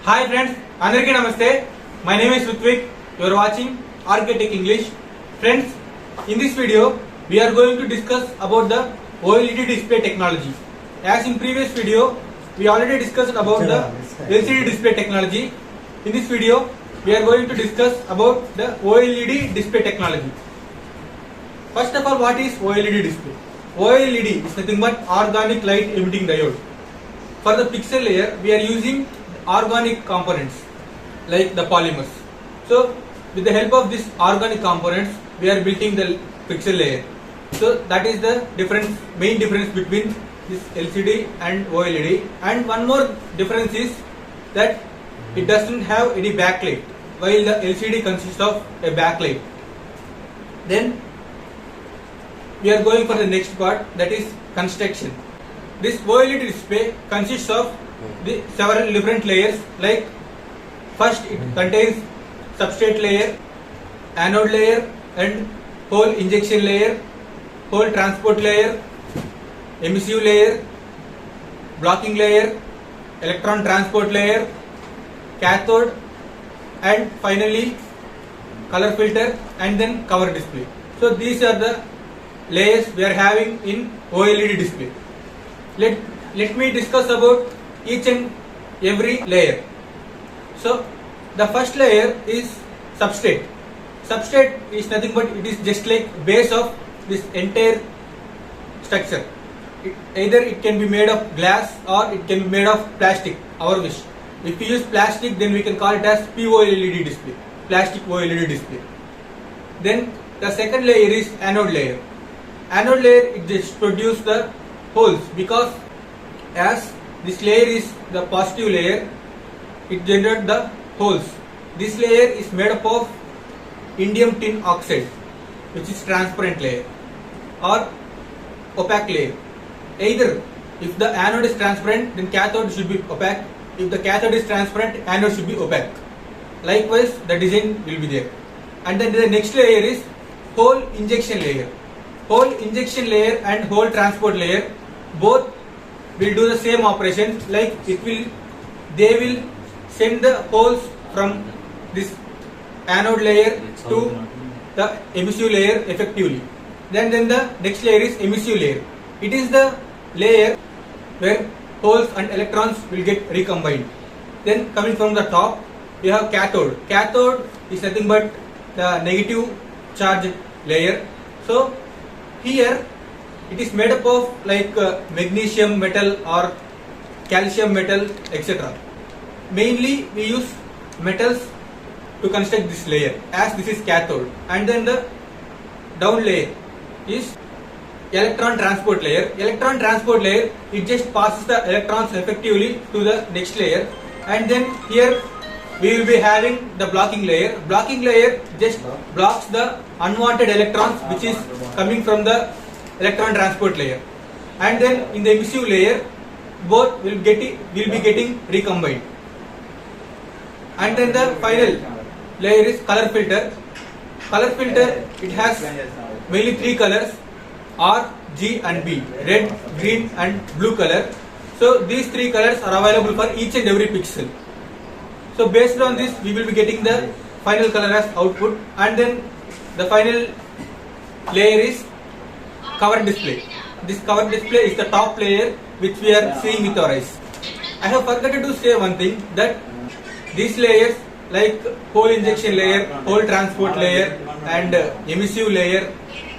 Hi friends, Andariki Namaste. My name is Rutvik. You are watching Architect English. Friends, in this video, we are going to discuss about the OLED display technology. As in previous video, we already discussed about the LCD display technology. In this video, we are going to discuss about the OLED display technology. First of all, what is OLED display? OLED is nothing but organic light emitting diode. For the pixel layer, we are using organic components like the polymers. So with the help of these organic components, we are building the pixel layer. So that is the main difference between this LCD and OLED. And one more difference is that it doesn't have any backlight, while the LCD consists of a backlight. Then we are going for the next part, that is construction. This OLED display consists of the several different layers. Like first, it contains substrate layer, anode layer, and hole injection layer, hole transport layer, emissive layer, blocking layer, electron transport layer, cathode, and finally color filter, and then cover display. So these are the layers we are having in OLED display. Let me discuss about each and every layer. So the first layer is substrate. Substrate is nothing but it is just like base of this entire structure. Either it can be made of glass or it can be made of plastic, our wish. If we use plastic, then we can call it as POLED display, plastic OLED display. Then the second layer is anode layer. Anode layer, it just produces the holes, because as this layer is the positive layer, it generates the holes. This layer is made up of indium tin oxide, which is transparent layer or opaque layer. Either if the anode is transparent, then cathode should be opaque. If the cathode is transparent, anode should be opaque. Likewise, the design will be there. And then the next layer is hole injection layer. Hole injection layer and hole transport layer both will do the same operation. Like they will send the holes from this anode layer to the emissive layer effectively. Then the next layer is emissive layer. It is the layer where holes and electrons will get recombined. Then coming from the top, we have cathode. Cathode is nothing but the negative charge layer. So here it is made up of like magnesium metal or calcium metal, etc. Mainly we use metals to construct this layer, as this is cathode. And then the down layer is electron transport layer. Electron transport layer, it just passes the electrons effectively to the next layer. And then here we will be having the blocking layer. Blocking layer just blocks the unwanted electrons which is coming from the electron transport layer. And then in the emissive layer, both will be getting recombined. And then the final layer is color filter. Color filter, it has mainly three colors: R, G and B, red, green and blue color. So these three colors are available for each and every pixel. So based on this, we will be getting the final color as output. And then the final layer is cover display. This cover display is the top layer which we are seeing with our eyes. I have forgotten to say one thing, that these layers like hole injection layer, hole transport layer and emissive layer,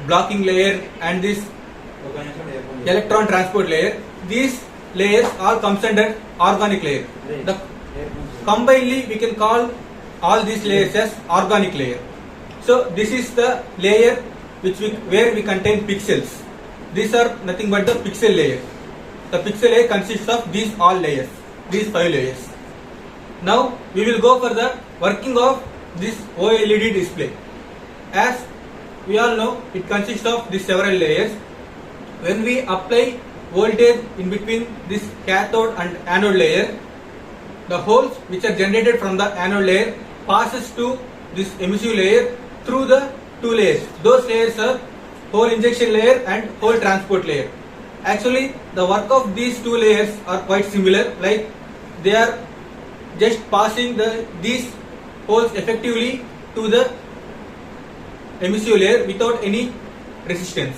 blocking layer and this electron transport layer, these layers all comes under organic layer. Combinedly we can call all these layers as organic layer. So this is the layer where we contain pixels. These are nothing but the pixel layer. The pixel layer consists of these all layers, these 5 layers. Now we will go for the working of this OLED display. As we all know, it consists of these several layers. When we apply voltage in between this cathode and anode layer, the holes which are generated from the anode layer passes to this emissive layer through the two layers. Those layers are hole injection layer and hole transport layer. Actually, the work of these two layers are quite similar, like they are just passing these holes effectively to the emissive layer without any resistance.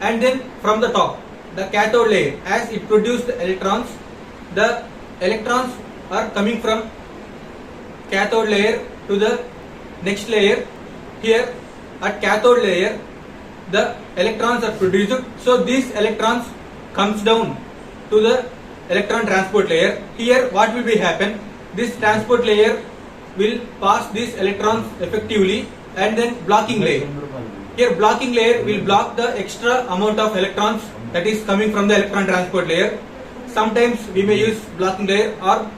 And then from the top, the cathode layer, as it produced the electrons are coming from cathode layer to the next layer. Here at cathode layer, the electrons are produced, so these electrons comes down to the electron transport layer. Here what will be happen, this transport layer will pass these electrons effectively, and then blocking layer. Here blocking layer will block the extra amount of electrons that is coming from the electron transport layer. Sometimes we may use blocking layer, or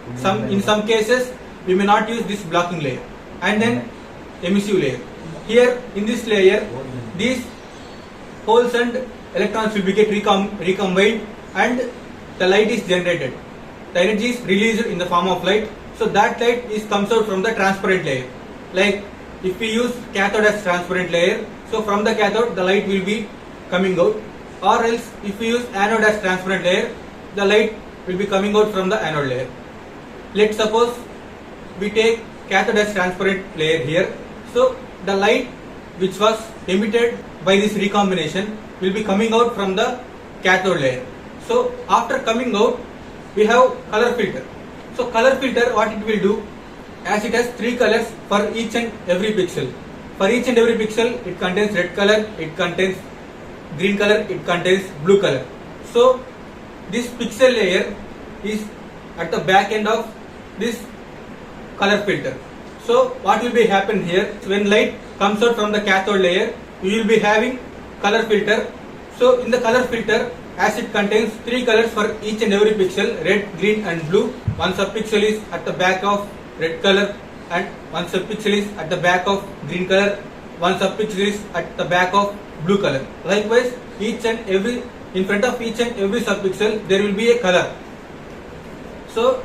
in some cases we may not use this blocking layer. And then emissive layer. Here in this layer, these holes and electrons will be get recombined, and the light is generated. The energy is released in the form of light. So that light comes out from the transparent layer. Like if we use cathode as transparent layer, so from the cathode the light will be coming out. Or else if we use anode as transparent layer, the light will be coming out from the anode layer. Let's suppose we take cathode as transparent layer here. So the light which was emitted by this recombination will be coming out from the cathode layer. So after coming out, we have color filter. So color filter, what it will do, as it has 3 colors for each and every pixel. For each and every pixel, it contains red color, it contains green color, it contains blue color. So this pixel layer is at the back end of this color filter. So what will be happen here, when light comes out from the cathode layer, we will be having color filter. So in the color filter, as it contains 3 colors for each and every pixel, red, green and blue. One subpixel is at the back of red color, and one subpixel is at the back of green color, one subpixel is at the back of blue color. Likewise, in front of each and every subpixel there will be a color. So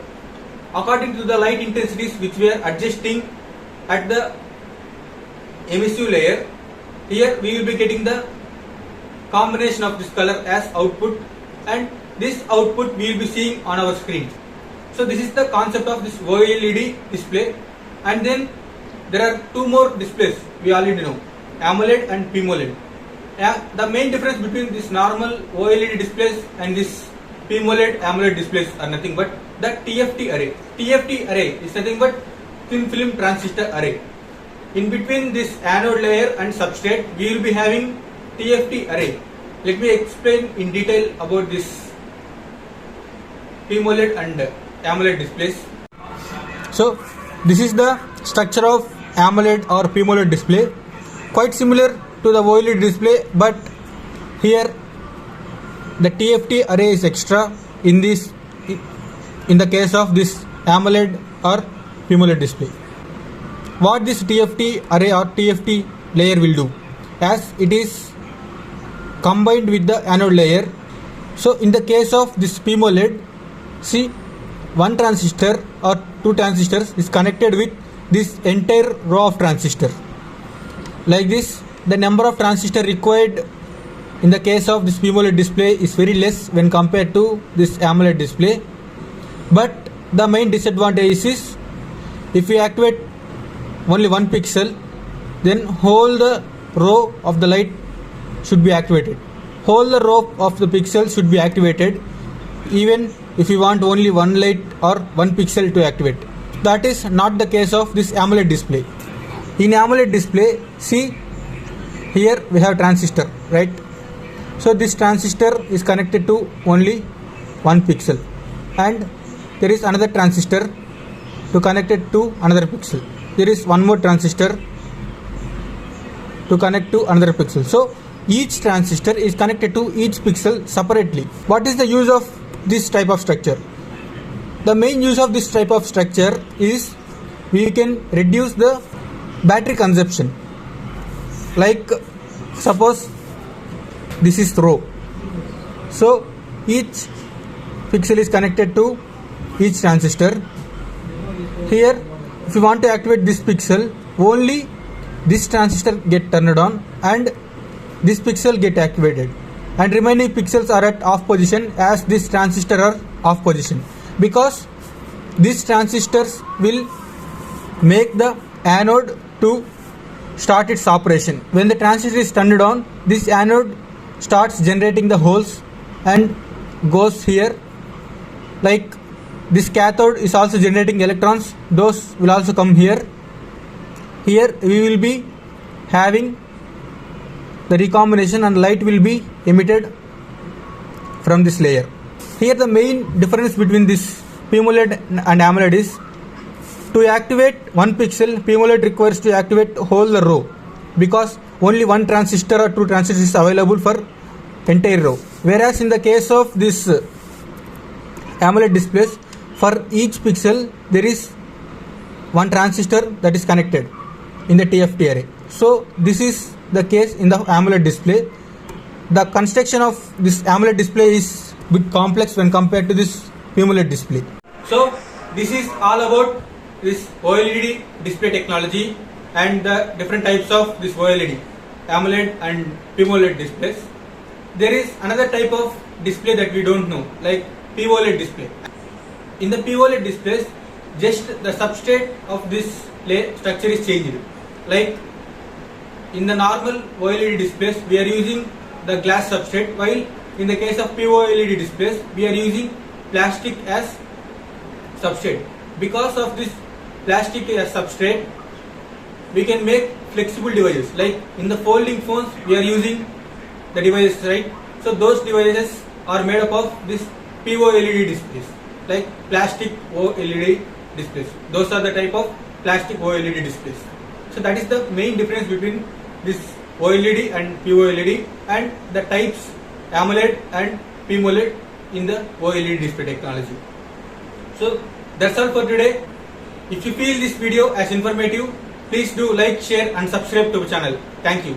according to the light intensities which we are adjusting at the emissive layer, here we will be getting the combination of this color as output, and this output we will be seeing on our screen. So this is the concept of this OLED display. And then there are 2 more displays we already know, AMOLED and PMOLED. The main difference between this normal OLED displays and this PMOLED AMOLED displays are nothing but the TFT array. TFT array is nothing but thin film transistor array. In between this anode layer and substrate, we will be having TFT array. Let me explain in detail about this PMOLED and AMOLED displays. So this is the structure of AMOLED or PMOLED display, quite similar to the OLED display, but here the TFT array is extra in the case of this AMOLED or PMOLED display. What this TFT array or TFT layer will do, as it is combined with the anode layer. So in the case of this PMOLED, see, one transistor or 2 transistors is connected with this entire row of transistors. Like this, the number of transistors required in the case of this PMOLED display is very less when compared to this AMOLED display. But the main disadvantage is, if we activate only 1 pixel, then whole the row of the light should be activated. Whole the row of the pixels should be activated, even if you want only 1 light or 1 pixel to activate. That is not the case of this AMOLED display. In AMOLED display, see, here we have transistor, right? So this transistor is connected to only 1 pixel, and there is another transistor to connect it to another pixel. There is one more transistor to connect to another pixel. So each transistor is connected to each pixel separately. What is the use of this type of structure? The main use of this type of structure is we can reduce the battery consumption. Like suppose this is row, so each pixel is connected to each transistor. Here, if you want to activate this pixel, only this transistor get turned on and this pixel get activated, and remaining pixels are at off position as this transistor are off position, because these transistors will make the anode to start its operation. When the transistor is turned on, this anode starts generating the holes and goes here. Like this cathode is also generating electrons, those will also come here. Here we will be having the recombination and light will be emitted from this layer. Here the main difference between this PMOLED and AMOLED is, to activate one pixel, PMOLED requires to activate whole the row, because only one transistor or two transistors is available for entire row. Whereas in the case of this AMOLED displays, for each pixel there is one transistor that is connected in the TFT array. So this is the case in the AMOLED display. The construction of this AMOLED display is a bit complex when compared to this PMOLED display. So this is all about this OLED display technology and the different types of this OLED, AMOLED and PMOLED displays. There is another type of display that we don't know, like POLED display. In the POLED displays, just the substrate of this structure is changed. Like in the normal OLED displays, we are using the glass substrate, while in the case of POLED displays, we are using plastic as substrate. Because of this plastic as substrate, we can make flexible devices. Like in the folding phones, we are using the devices, right? So those devices are made up of this POLED displays, like plastic OLED displays. Those are the type of plastic OLED displays. So that is the main difference between this OLED and POLED and the types AMOLED and PMOLED in the OLED display technology. So that's all for today. If you feel this video as informative, please do like, share and subscribe to the channel. Thank you.